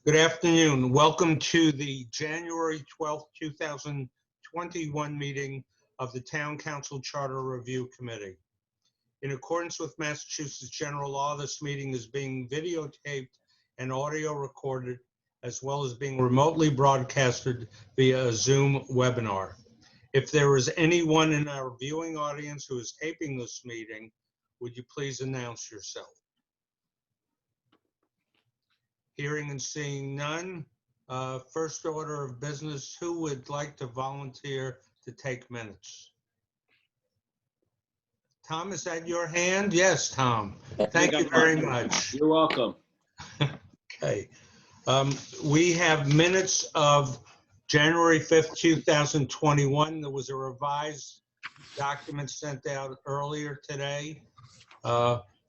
Good afternoon. Welcome to the January 12th, 2021 meeting of the Town Council Charter Review Committee. In accordance with Massachusetts general law, this meeting is being videotaped and audio recorded, as well as being remotely broadcasted via a Zoom webinar. If there is anyone in our viewing audience who is taping this meeting, would you please announce yourself? Hearing and seeing none. First order of business, who would like to volunteer to take minutes? Tom, is that your hand? Yes, Tom. Thank you very much. You're welcome. Okay. We have minutes of January 5th, 2021. There was a revised document sent out earlier today.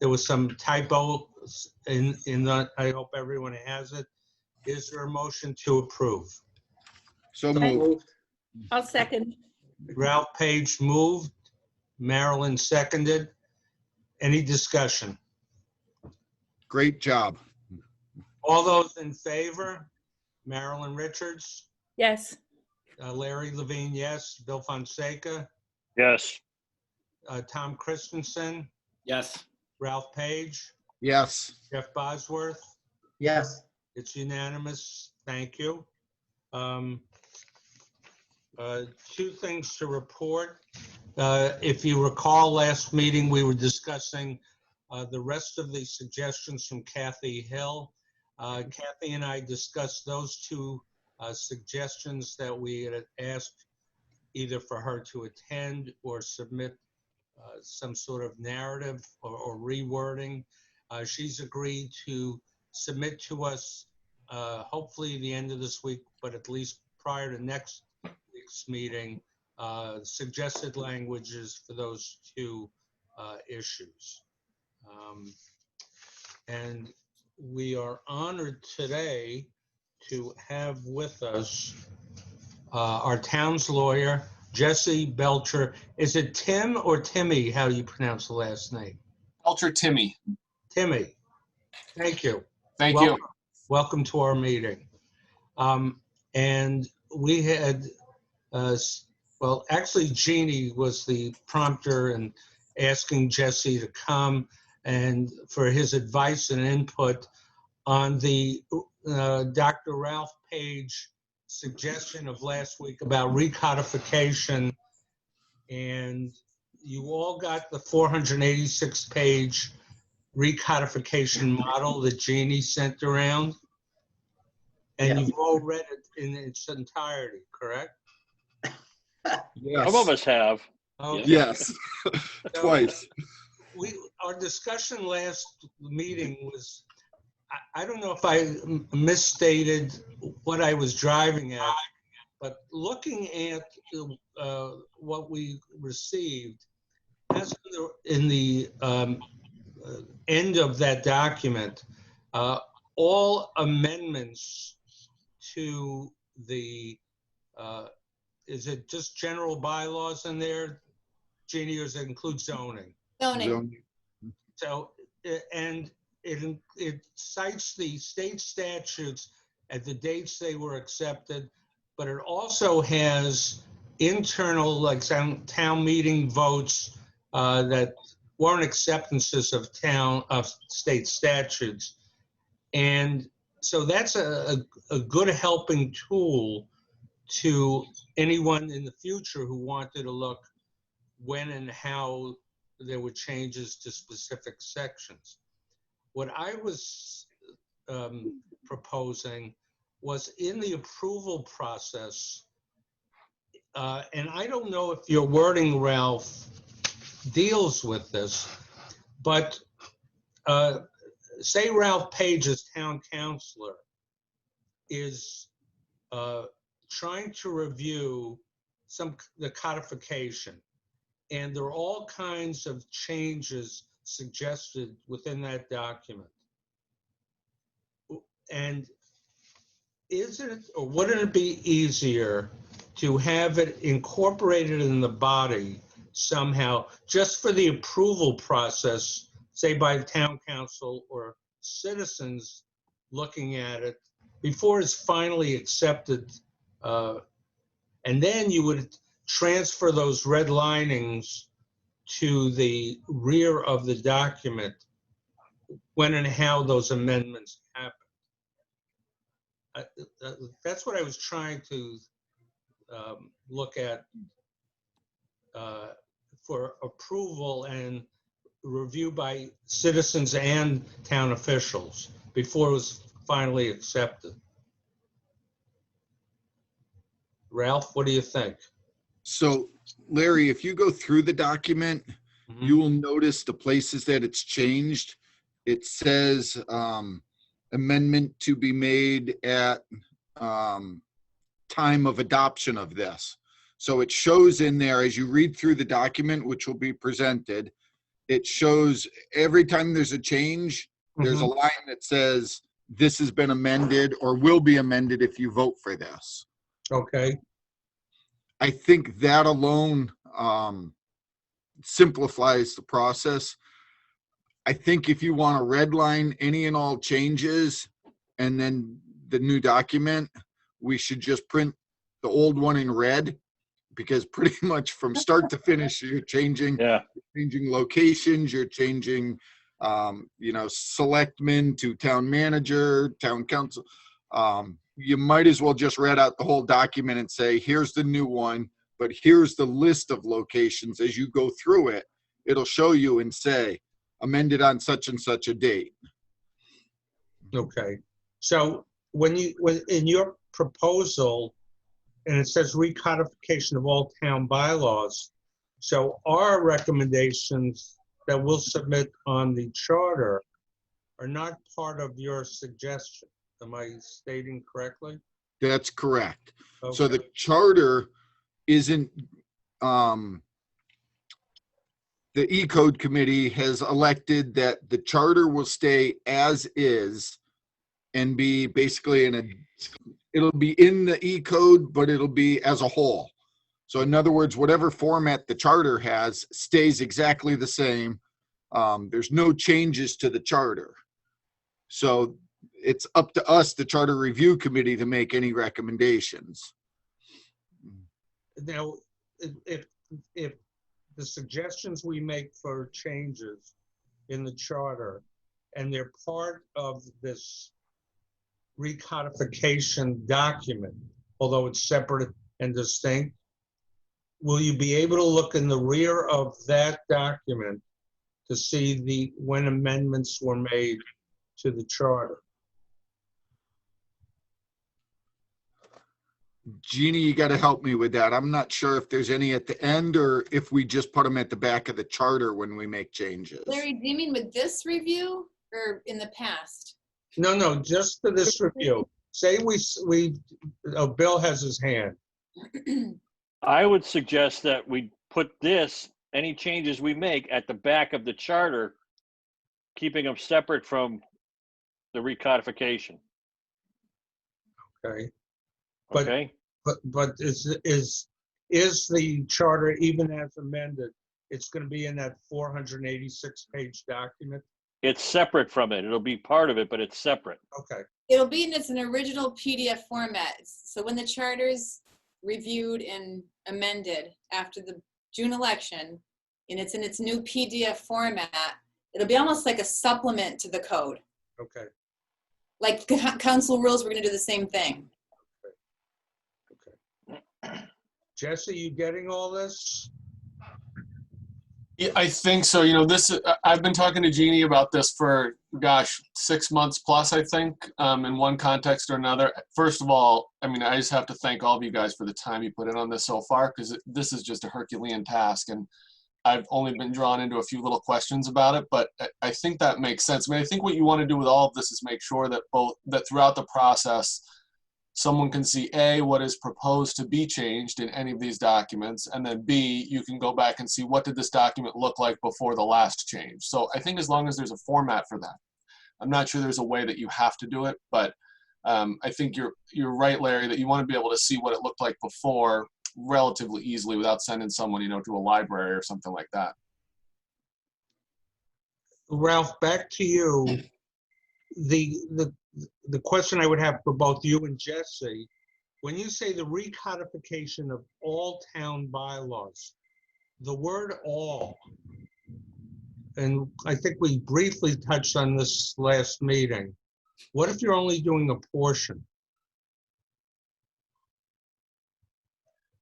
There was some typos in that. I hope everyone has it. Is there a motion to approve? So moved. I'll second. Ralph Page moved. Marilyn seconded. Any discussion? Great job. All those in favor? Marilyn Richards, Yes. Larry Levine, yes. Bill Fonseca, Yes. Tom Christensen, Yes. Ralph Page, Yes. Jeff Bosworth. Yes. It's unanimous. Thank you. Two things to report. If you recall, last meeting, we were discussing the rest of the suggestions from Kathy Hill. Kathy and I discussed those two suggestions that we had asked either for her to attend or submit some sort of narrative or rewording. She's agreed to submit to us, hopefully the end of this week, but at least prior to next week's meeting, suggested languages for those two issues. And we are honored today to have with us our town's lawyer, Jesse Belcher. Is it Tim or Timmy? How do you pronounce the last name? Belcher Timmy. Timmy. Thank you. Thank you. Welcome to our meeting. And we had, well, actually Jeannie was the prompter and asking Jesse to come and for his advice and input on the Dr. Ralph Page suggestion of last week about recodification. And you all got the 486-page recodification model that Jeannie sent around. And Yeah. you've all read it in its entirety, correct? Yes. Some of us have. Okay. Yes. Twice. Our discussion last meeting was, I don't know if I misstated what I was driving at, but looking at what we received, as in the end of that document, all amendments to the, is it just general bylaws in there, Jeannie, or does it include zoning? Zoning. So, and it cites the state statutes at the dates they were accepted, but it also has internal, like some town meeting votes that weren't acceptances of state statutes. And so that's a good helping tool to anyone in the future who wanted to look when and how there were changes to specific sections. What I was proposing was in the approval process, and I don't know if your wording, Ralph, deals with this, but say Ralph Page as town councilor is trying to review the codification, and there are all kinds of changes suggested within that document. And is it, or wouldn't it be easier to have it incorporated in the body somehow, just for the approval process, say by the town council or citizens looking at it, before it's finally accepted, and then you would transfer those red linings to the rear of the document when and how those amendments happen. That's what I was trying to look at for approval and review by citizens and town officials before it was finally accepted. Ralph, what do you think? So Larry, if you go through the document, you will notice the places that it's changed. It says amendment to be made at time of adoption of this. So it shows in there as you read through the document, which will be presented, it shows every time there's a change, there's a line that says this has been amended or will be amended if you vote for this. Okay. I think that alone simplifies the process. I think if you want to redline any and all changes and then the new document, we should just print the old one in red, because pretty much from start to finish, you're changing, changing locations, you're changing, selectmen to town manager, town council. You might as well just read out the whole document and say, here's the new one, but here's the list of locations. As you go through it, it'll show you and say, amended on such and such a date. Okay. So when in your proposal, and it says recodification of all town bylaws, so our recommendations that we'll submit on the charter are not part of your suggestion. Am I stating correctly? That's correct. Okay. So the charter isn't, the E-code committee has elected that the charter will stay as is and be basically it'll be in the E-code, but it'll be as a whole. So in other words, whatever format the charter has stays exactly the same. There's no changes to the charter. So it's up to us, the Charter Review Committee, to make any recommendations. Now, if the suggestions we make for changes in the charter, and they're part of this recodification document, although it's separate and distinct, will you be able to look in the rear of that document to see when amendments were made to the charter? Jeannie, you got to help me with that. I'm not sure if there's any at the end or if we just put them at the back of the charter when we make changes. Larry, do you mean with this review or in the past? No, just for this review. Say Bill has his hand. I would suggest that we put any changes we make at the back of the charter, keeping them separate from the recodification. Okay. Okay. But is the charter, even as amended, it's going to be in that 486-page document? It's separate from it. It'll be part of it, but it's separate. Okay. It'll be in an original PDF format. So when the charter's reviewed and amended after the June election, and it's in its new PDF format, it'll be almost like a supplement to the code. Okay. Like council rules, we're going to do the same thing. Okay. Jesse, you getting all this? Yeah, I think so. I've been talking to Jeannie about this for, 6 months plus, I think, in one context or another. First of all, I just have to thank all of you guys for the time you put in on this so far, because this is just a Herculean task, and I've only been drawn into a few little questions about it, but I think that makes sense. I think what you want to do with all of this is make sure that throughout the process, someone can see A, what is proposed to be changed in any of these documents, and then B, you can go back and see what did this document look like before the last change. So I think as long as there's a format for that. I'm not sure there's a way that you have to do it, but I think you're right, Larry, that you want to be able to see what it looked like before relatively easily without sending someone, to a library or something like that. Ralph, back to you. The the question I would have for both you and Jesse, when you say the recodification of all town bylaws, the word all, and I think we briefly touched on this last meeting. What if you're only doing a portion?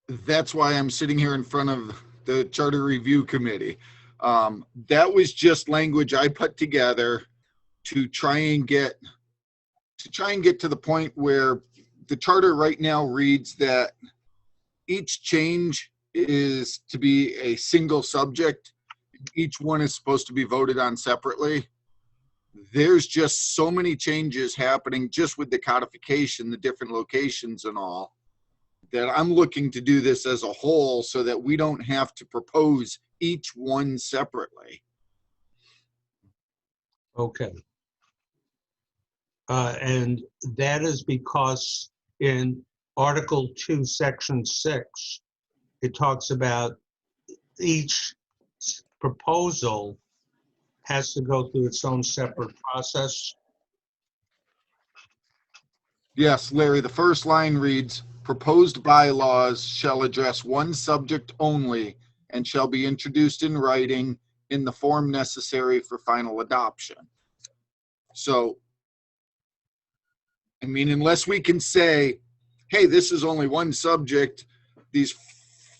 That's why I'm sitting here in front of the Charter Review Committee. That was just language I put together to try and get to the point where the charter right now reads that each change is to be a single subject. Each one is supposed to be voted on separately. There's just so many changes happening just with the codification, the different locations and all, that I'm looking to do this as a whole so that we don't have to propose each one separately. Okay. And that is because in Article 2, Section 6, it talks about each proposal has to go through its own separate process. Yes, Larry, the first line reads, proposed bylaws shall address one subject only and shall be introduced in writing in the form necessary for final adoption. So, I mean, unless we can say, hey, this is only one subject, these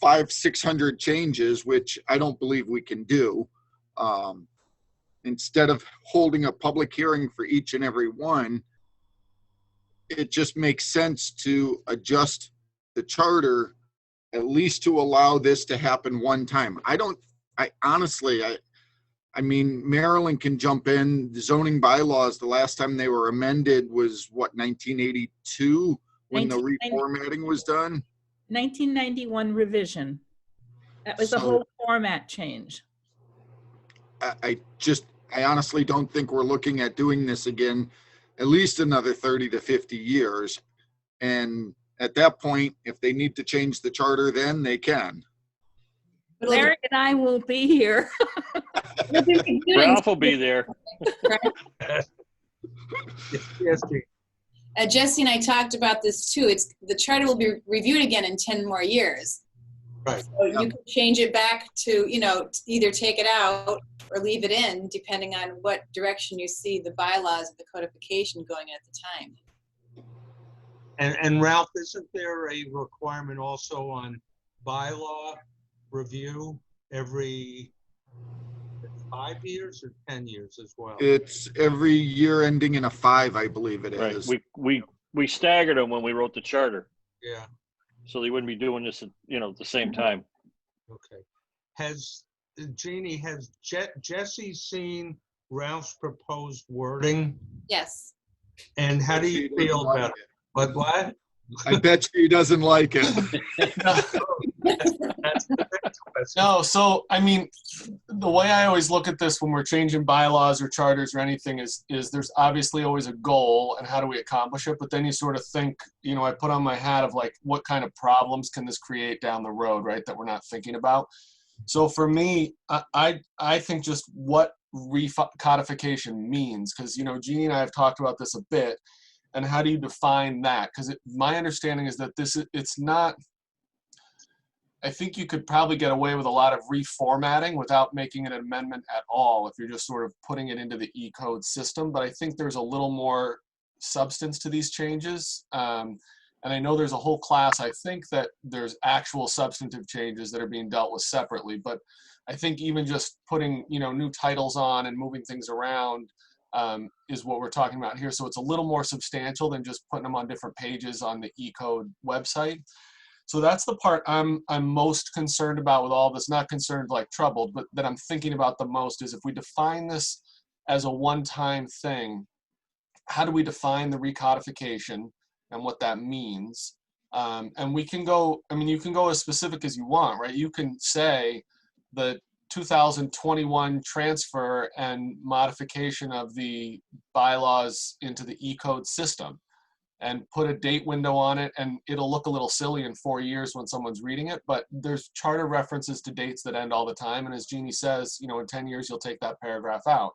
500-600 changes, which I don't believe we can do, instead of holding a public hearing for each and every one, it just makes sense to adjust the charter at least to allow this to happen one time. I mean, Maryland can jump in. The zoning bylaws, the last time they were amended was what, 1982, when the 1990 reformatting was done? 1991 revision. That was the So- whole format change. I honestly don't think we're looking at doing this again at least another 30 to 50 years. And at that point, if they need to change the charter, then they can. But it'll Larry and I won't be here. be reviewed in- Ralph will be there. Yes, Steve. Jesse and I talked about this too. The charter will be reviewed again in 10 more years. Right. So you can change it back to, either take it out or leave it in, depending on what direction you see the bylaws of the codification going at the time. And Ralph, isn't there a requirement also on bylaw review every 5 years or 10 years as well? It's every year ending in a 5, I believe it Right. is. We staggered them when we wrote the charter, Yeah, so they wouldn't be doing this at, the same time. okay. Jeannie, has Jesse seen Ralph's proposed wording? Yes. And how do you He doesn't feel like about it? But what? I bet you he doesn't like it. No, so I mean, the way I always look at this when we're changing bylaws or charters or anything is there's obviously always a goal and how do we accomplish it, but then you sort of think, I put on my hat of like, what kind of problems can this create down the road, right, that we're not thinking about. So for me, I think just what recodification means, because Jeannie and I have talked about this a bit, and how do you define that? Because my understanding is that it's not. I think you could probably get away with a lot of reformatting without making an amendment at all if you're just sort of putting it into the E-code system. But I think there's a little more substance to these changes. And I know there's a whole class, I think that there's actual substantive changes that are being dealt with separately. But I think even just putting, new titles on and moving things around is what we're talking about here. So it's a little more substantial than just putting them on different pages on the E-code website. So that's the part I'm most concerned about with all this. Not concerned like troubled, but that I'm thinking about the most is if we define this as a one-time thing, how do we define the recodification and what that means? And we can go, you can go as specific as you want, right? You can say the 2021 transfer and modification of the bylaws into the E-code system, and put a date window on it, and it'll look a little silly in 4 years when someone's reading it, but there's charter references to dates that end all the time, and as Jeannie says, in 10 years you'll take that paragraph out.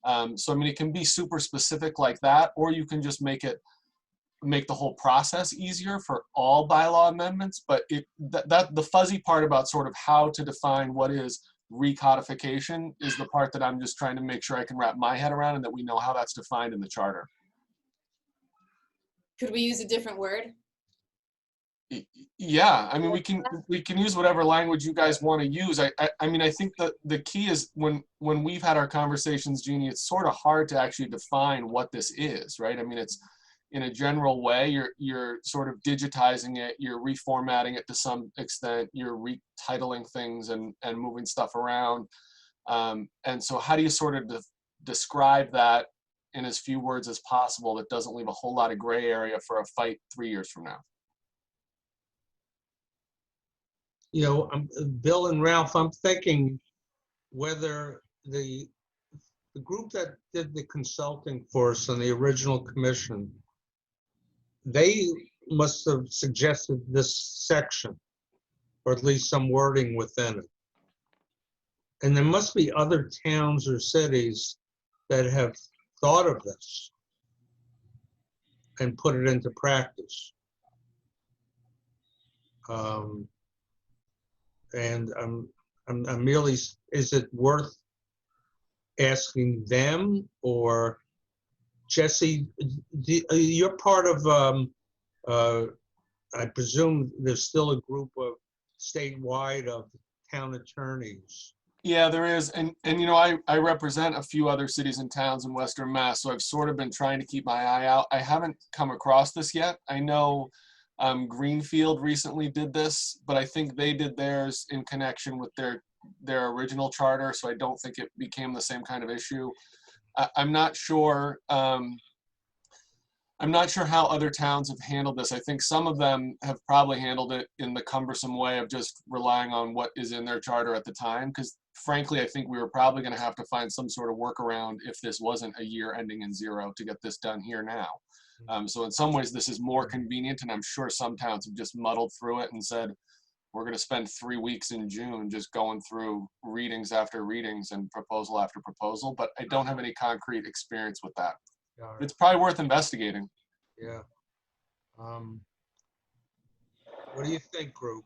So I mean, it can be super specific like that, or you can just make the whole process easier for all bylaw amendments. But that the fuzzy part about sort of how to define what is recodification is the part that I'm just trying to make sure I can wrap my head around, and that we know how that's defined in the charter. Could we use a different word? Yeah, I mean, we can use whatever language you guys want to use. I mean, I think that the key is when we've had our conversations, Jeannie, it's sort of hard to actually define what this is, right? I mean, it's in a general way, you're sort of digitizing it, you're reformatting it to some extent, you're retitling things and moving stuff around. And so how do you sort of describe that in as few words as possible that doesn't leave a whole lot of gray area for a fight 3 years from now? You know, Bill and Ralph, I'm thinking whether the group that did the consulting for us on the original commission, they must have suggested this section, or at least some wording within it. And there must be other towns or cities that have thought of this and put it into practice. And I'm merely, is it worth asking them? Or Jesse, you're part of, I presume there's still a group of statewide of town attorneys. Yeah, there is. And you know, I represent a few other cities and towns in Western Mass, so I've sort of been trying to keep my eye out. I haven't come across this yet. I know Greenfield recently did this, but I think they did theirs in connection with their original charter, so I don't think it became the same kind of issue. I'm not sure. I'm not sure how other towns have handled this. I think some of them have probably handled it in the cumbersome way of just relying on what is in their charter at the time, because frankly, I think we were probably going to have to find some sort of workaround if this wasn't a year ending in 0 to get this done here now. So in some ways, this is more convenient, and I'm sure some towns have just muddled through it and said, we're going to spend 3 weeks in June just going through readings after readings and proposal after proposal, but I don't have any concrete experience with that. It's probably worth investigating. Yeah. What do you think, group?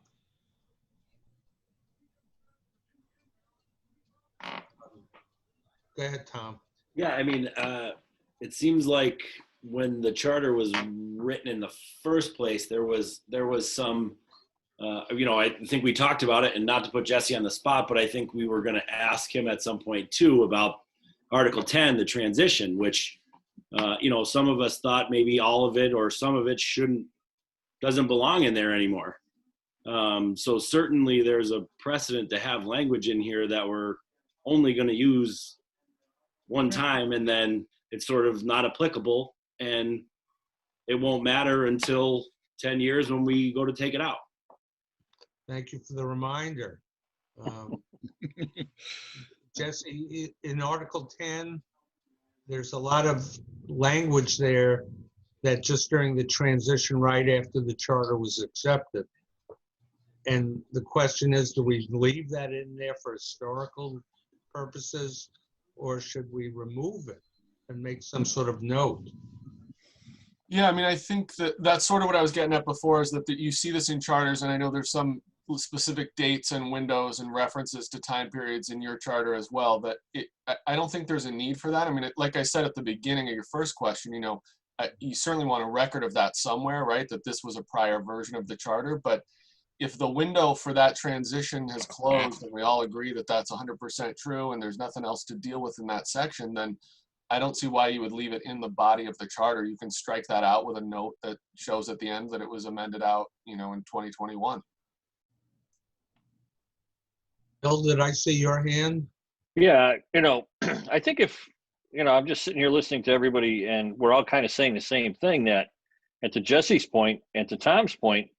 Go ahead, Tom. Yeah, I mean, it seems like when the charter was written in the first place, there was some, you know, I think we talked about it, and not to put Jesse on the spot, but I think we were going to ask him at some point too about Article 10, the transition, which, you know, some of us thought maybe all of it or some of it doesn't belong in there anymore. So certainly there's a precedent to have language in here that we're only going to use one time, and then it's sort of not applicable, and it won't matter until 10 years when we go to take it out. Thank you for the reminder. Jesse, in Article 10, there's a lot of language there that just during the transition right after the charter was accepted. And the question is, do we leave that in there for historical purposes, or should we remove it and make some sort of note? Yeah, I mean, I think that's sort of what I was getting at before, is that you see this in charters, and I know there's some specific dates and windows and references to time periods in your charter as well, that I don't think there's a need for that. I mean, like I said at the beginning of your first question, you know, you certainly want a record of that somewhere, right? That this was a prior version of the charter, but if the window for that transition has closed and we all agree that that's 100% true and there's nothing else to deal with in that section, then I don't see why you would leave it in the body of the charter. You can strike that out with a note that shows at the end that it was amended out, you know, in 2021. Bill, did I see your hand? Yeah, you know, I think if, you know, I'm just sitting here listening to everybody and we're all kind of saying the same thing, that, and to Jesse's point and to Tom's point,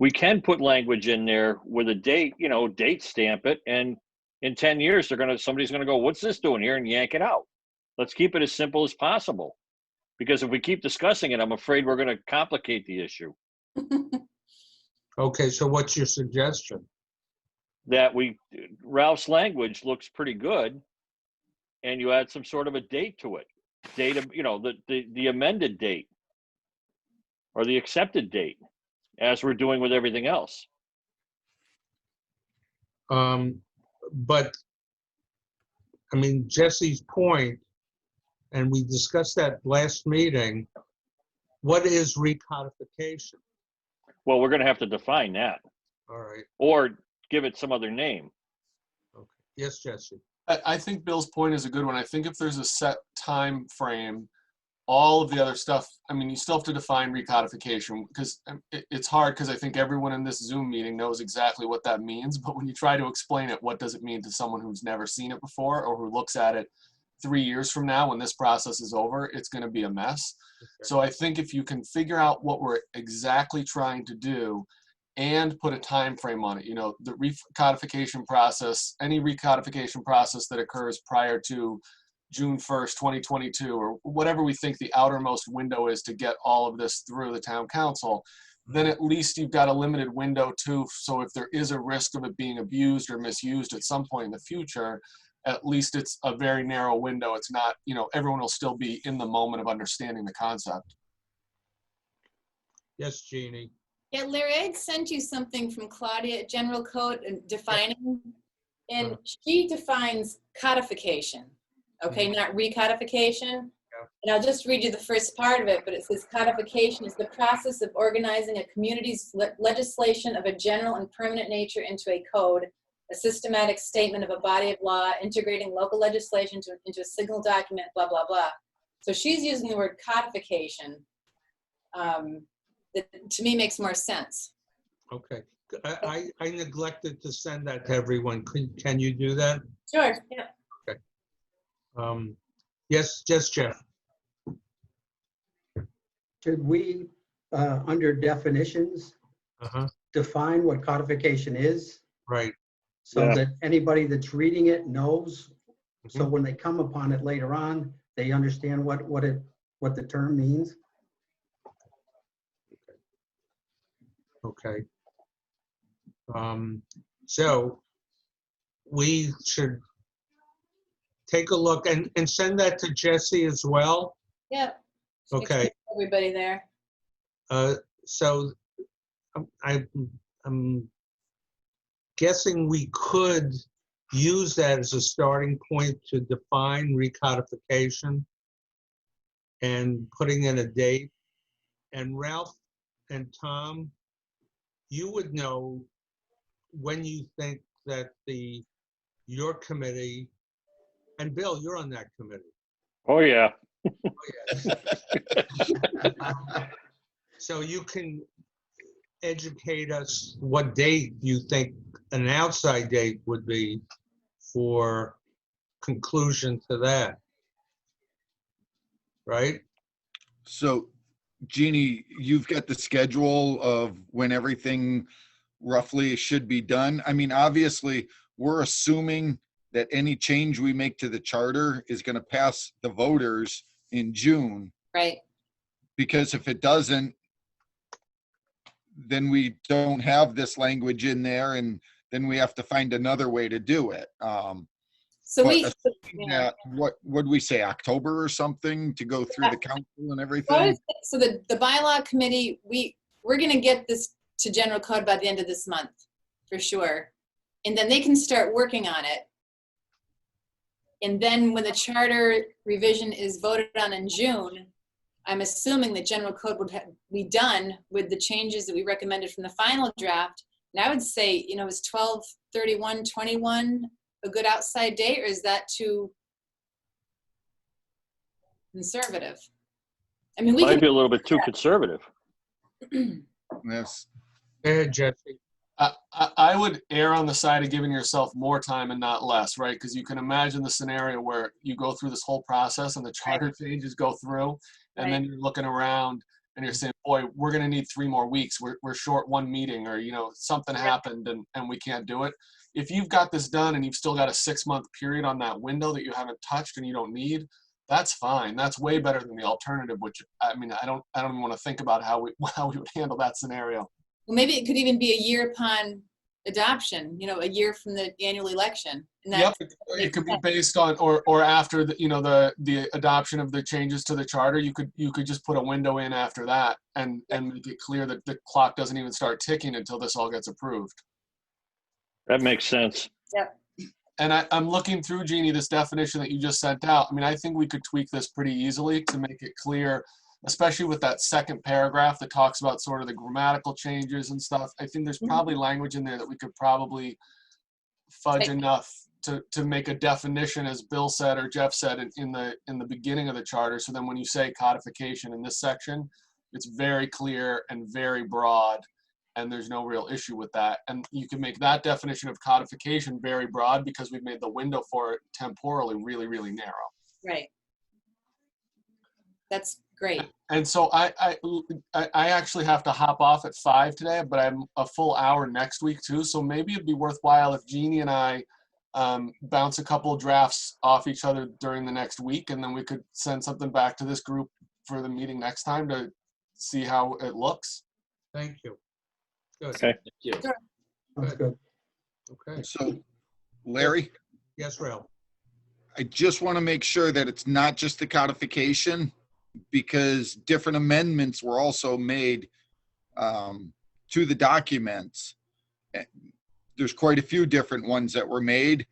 we can put language in there with a date, you know, date stamp it, and in 10 years, somebody's gonna go, what's this doing here, and yank it out. Let's keep it as simple as possible. Because if we keep discussing it, I'm afraid we're gonna complicate the issue. Okay, so what's your suggestion? That Ralph's language looks pretty good. and you add some sort of a date to it. Date of, the amended date or the accepted date, as we're doing with everything else. But, I mean, Jesse's point, and we discussed that last meeting, what is recodification? Well, we're going to have to define that All right, or give it some other name. okay. Yes, Jesse? I think Bill's point is a good one. I think if there's a set time frame, all of the other stuff, I mean, you still have to define recodification because it's hard because I think everyone in this Zoom meeting knows exactly what that means. But when you try to explain it, what does it mean to someone who's never seen it before or who looks at it 3 years from now when this process is over, it's going to be a mess. Okay. So I think if you can figure out what we're exactly trying to do and put a time frame on it, the recodification process, any recodification process that occurs prior to June 1st, 2022, or whatever we think the outermost window is to get all of this through the town council, then at least you've got a limited window too. So if there is a risk of it being abused or misused at some point in the future, at least it's a very narrow window. It's not, everyone will still be in the moment of understanding the concept. Yes, Jeannie? Yeah, Larry, I had sent you something from Claudia, General Code and defining, and she defines codification, okay, not recodification. And I'll just read you the first part of it, but it says codification is the process of organizing a community's legislation of a general and permanent nature into a code, a systematic statement of a body of law, integrating local legislation into a single document, blah, blah, blah. So she's using the word codification. That to me makes more sense. Okay. I neglected to send that to everyone. Can you do that? Sure, yeah. Yes, just Jeff. Should we, under definitions, define what codification is Right. so Yeah. that anybody that's reading it knows? So when they come upon it later on, they understand what the term means? Okay. So we should take a look and send that to Jesse as well. Yeah. Okay. Everybody there. So I'm guessing we could use that as a starting point to define recodification and putting in a date. And Ralph and Tom, you would know when you think that your committee, and Bill, you're on that committee. Oh, yeah. So you can educate us what date you think an outside date would be for conclusion to that. Right? So Jeannie, you've got the schedule of when everything roughly should be done. I mean, obviously, we're assuming that any change we make to the charter is going to pass the voters in June. Right. Because if it doesn't, then we don't have this language in there, and then we have to find another way to do it. So But we, assuming that, what would we say, October or something to go through the council and everything? so the bylaw committee, we're gonna get this to general code by the end of this month, for sure. And then they can start working on it. And then when the charter revision is voted on in June, I'm assuming that general code would be done with the changes that we recommended from the final draft. And I would say, is 12/31/21 a good outside date, or is that too conservative? I mean, we Might can, be a little bit too conservative. Yes. Go ahead, Jesse. I would err on the side of giving yourself more time and not less, right? Because you can imagine the scenario where you go through this whole process and the charter changes go through, and then you're looking around and you're saying, boy, we're going to need 3 more weeks. We're short 1 meeting, or, something happened and we can't do it. If you've got this done and you've still got a 6-month period on that window that you haven't touched and you don't need, that's fine. That's way better than the alternative, which, I mean, I don't even want to think about how we would handle that scenario. well, maybe it could even be a year upon adoption, a year from the annual election. And Yep, that it could be based on, or after the adoption of the changes to the charter, you could just put a window in after that and make it clear that the clock doesn't even start ticking until this all gets approved. That makes sense. And I'm looking through, Jeannie, this definition that you just sent out. I mean, I think we could tweak this pretty easily to make it clear, especially with that second paragraph that talks about sort of the grammatical changes and stuff. I think there's probably language in there that we could probably fudge enough to make a definition, as Bill said or Jeff said in the beginning of the charter. So then when you say codification in this section, it's very clear and very broad, and there's no real issue with that. And you can make that definition of codification very broad because we've made the window for it temporally really, really narrow. Right. That's great. And so I actually have to hop off at 5 today, but I'm a full hour next week too. So maybe it'd be worthwhile if Jeannie and I bounce a couple of drafts off each other during the next week, and then we could send something back to this group for the meeting next time to see how it looks. Thank you. Good. Okay. Thank you. That's good. Okay. So, Larry, Yes, Rail. I just want to make sure that it's not just the codification, because different amendments were also made to the documents. There's quite a few different ones that were made,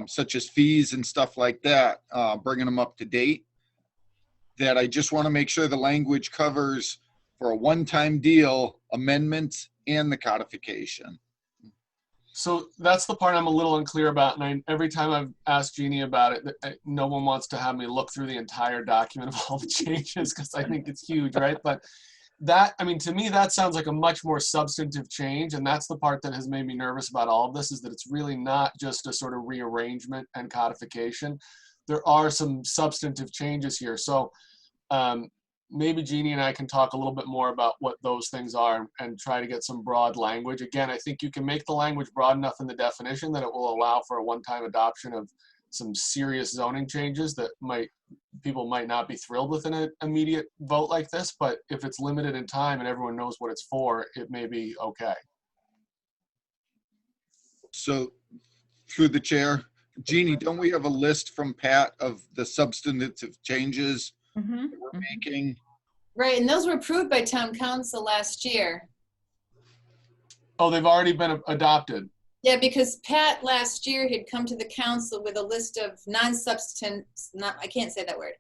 such as fees and stuff like that, bringing them up to date, that I just want to make sure the language covers for a one-time deal, amendments and the codification. So that's the part I'm a little unclear about. And every time I've asked Jeannie about it, no one wants to have me look through the entire document of all the changes because I think it's huge, right? But that, I mean, to me, that sounds like a much more substantive change. And that's the part that has made me nervous about all of this, is that it's really not just a sort of rearrangement and codification. There are some substantive changes here. So maybe Jeannie and I can talk a little bit more about what those things are and try to get some broad language. Again, I think you can make the language broad enough in the definition that it will allow for a one-time adoption of some serious zoning changes that people might not be thrilled with in an immediate vote like this, but if it's limited in time and everyone knows what it's for, it may be okay. So through the chair, Jeannie, don't we have a list from Pat of the substantive changes Mhm. that we're making? Right, and those were approved by town council last year. Oh, they've already been adopted. Yeah, because Pat last year had come to the council with a list of I can't say that word.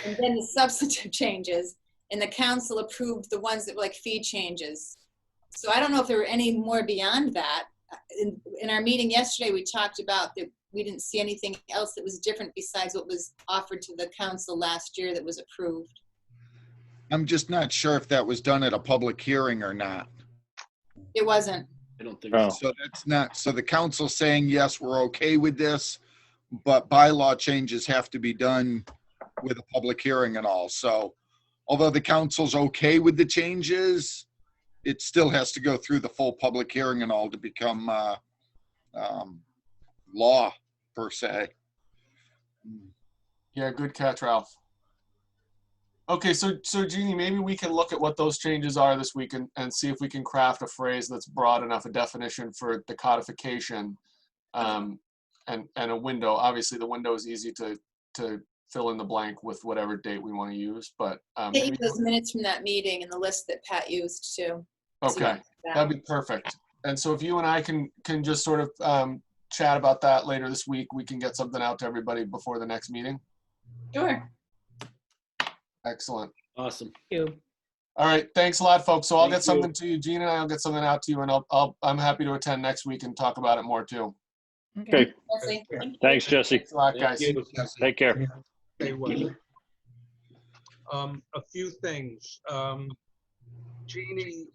And then the substantive changes, and the council approved the ones that were like fee changes. So I don't know if there were any more beyond that. In our meeting yesterday, we talked about that we didn't see anything else that was different besides what was offered to the council last year that was approved. I'm just not sure if that was done at a public hearing or not. It wasn't. I don't think Oh. so. So that's not, so the council saying, yes, we're okay with this, but bylaw changes have to be done with a public hearing and all. So although the council's okay with the changes, it still has to go through the full public hearing and all to become law per se. Yeah, good catch, Ralph. Okay, so Jeannie, maybe we can look at what those changes are this week and see if we can craft a phrase that's broad enough, a definition for the codification, and a window. Obviously, the window is easy to fill in the blank with whatever date we want to use, but Get you those minutes from that meeting and the list that Pat used too. okay, that'd be perfect. And so if you and I can just sort of chat about that later this week, we can get something out to everybody before the next meeting. Sure. Excellent. Awesome. Thank you. All right, thanks a lot, folks. So I'll Thank get you. something to you, Gina, and I'll get something out to you, and I'm happy to attend next week and talk about it more too. Okay. Leslie. Thanks, Jesse. Thanks a lot, Thank guys. you. Take care. Okay, well, a few things. Jeannie,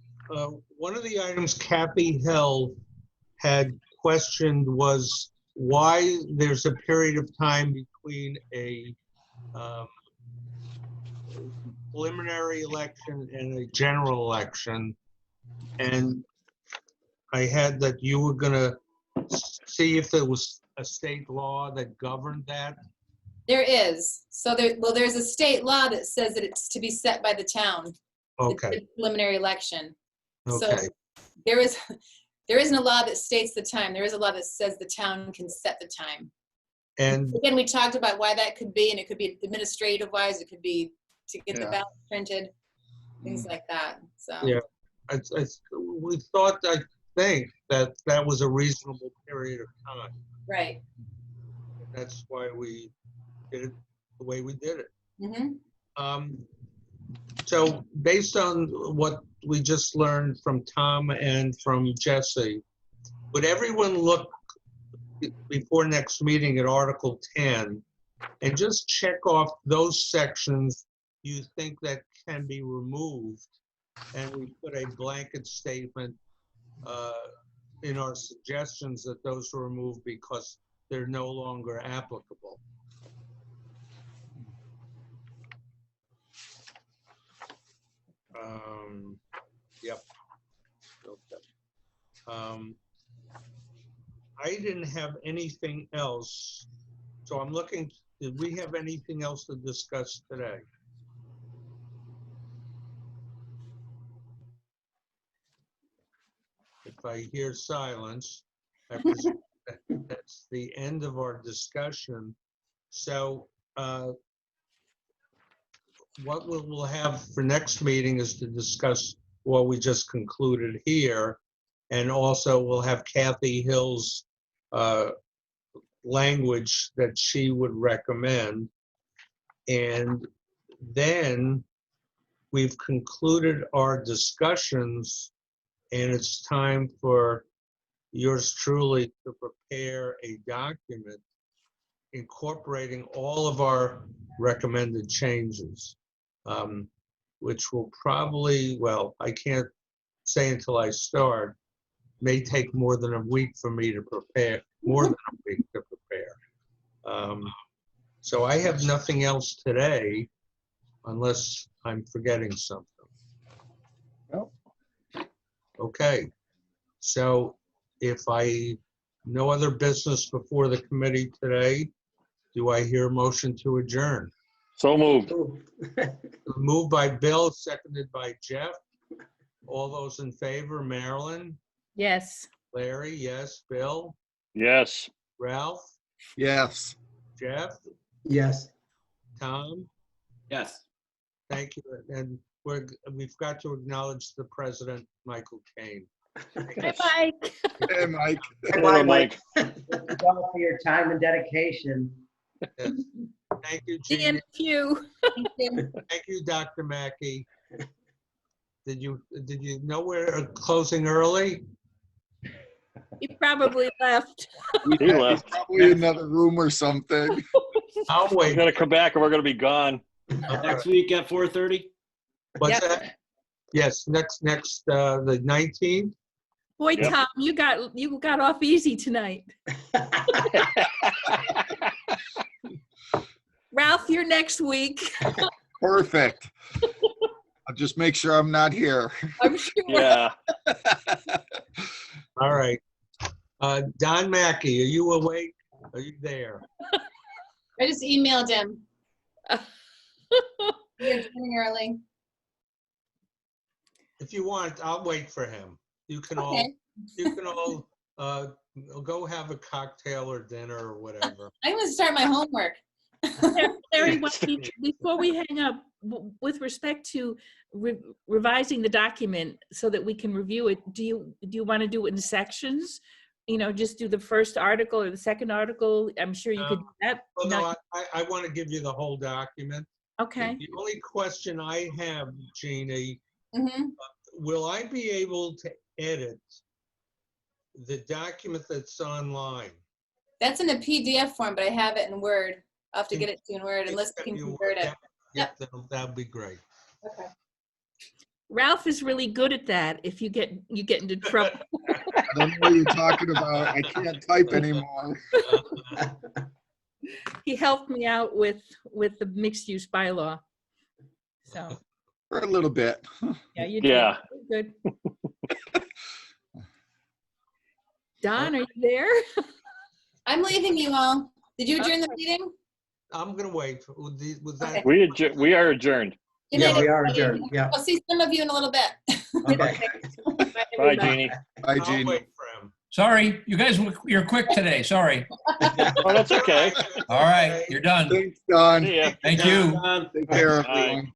one of the items Kathy Hill had questioned was why there's a period of time between a preliminary election and a general election. And I had that you were gonna see if there was a state law that governed that. There is. So there's a state law that says that it's to be set by the town. Okay, The preliminary election. So okay, there is, There isn't a law that states the time. There is a law that says the town can set the time. And Again, we talked about why that could be, and it could be administrative wise, it could be to get the Yeah. ballot printed, things like that, so. Yeah. We thought, I think, that that was a reasonable period of time. Right. That's why we did it the way we did it. Mm-hmm. So based on what we just learned from Tom and from Jesse, would everyone look before next meeting at Article 10 and just check off those sections you think that can be removed? And we put a blanket statement in our suggestions that those were removed because they're no longer applicable. Yep. Okay. I didn't have anything else, so I'm looking, did we have anything else to discuss today? If I hear silence, I presume that's the end of our discussion. So what we'll have for next meeting is to discuss what we just concluded here. And also we'll have Kathy Hill's language that she would recommend. And then we've concluded our discussions, and it's time for yours truly to prepare a document incorporating all of our recommended changes, which will probably, well, I can't say until I start, may take more than a week for me to prepare, more than a week to prepare. So I have nothing else today unless I'm forgetting something. Nope. Okay, so if no other business before the committee today, do I hear a motion to adjourn? So moved. Moved by Bill, seconded by Jeff. All those in favor, Marilyn, Yes. Larry, yes, Bill, Yes. Ralph, Yes. Jeff, Yes. Tom, Yes. thank you. And we've got to acknowledge the president, Michael Kane. Hi, Mike. Hey, Mike. Hello, Mike. Thank you all for your time and dedication. Yes. Thank you, See you in Jeannie. a few. Thank you. Thank you, Dr. Mackey. Did you know we're closing early? He probably left. He left. Probably another room or something. I'll We're wait. gonna come back and we're gonna be gone. Next week at 4:30? What's Yep. that? Yes, next, the 19th? Boy, Yep. Tom, you got off easy tonight. Ralph, you're next week. Perfect. I'll just make sure I'm not here. I'm sure. Yeah. All right. Don Mackey, are you awake? Are you there? I just emailed him. You're joining early. If you want, I'll wait for him. You can all, Okay. go have a cocktail or dinner or whatever. I'm gonna start my homework. Larry, before we hang up, with respect to revising the document so that we can review it, do you want to do it in sections? You know, just do the first article or the second article? I'm sure you could do that. Well, Not- no, I want to give you the whole document. Okay. The only question I have, Jeannie, Mhm. will I be able to edit the document that's online? That's in a PDF form, but I have it in Word. I'll have to get it to you in Word unless you can convert it. Yeah, that'd be great. Okay. Ralph is really good at that. If you get into trouble. I don't know what you're talking about. I can't type anymore. He helped me out with the mixed use bylaw. So, For a little bit. yeah, you did. Yeah. Good. Don, are you there? I'm leaving you all. Did you adjourn the meeting? I'm gonna wait. With that, Okay. We are adjourned. Good Yeah, night, we are everybody. adjourned. Yeah. I'll see some of you in a little bit. Okay. Bye, Jeannie. Bye, I'll Gene. wait for him. Sorry, you guys, you're quick today. Sorry. Oh, that's okay. All right, you're done. Thanks, Don. See ya. Thank you. Don. Take care, Bye. everyone.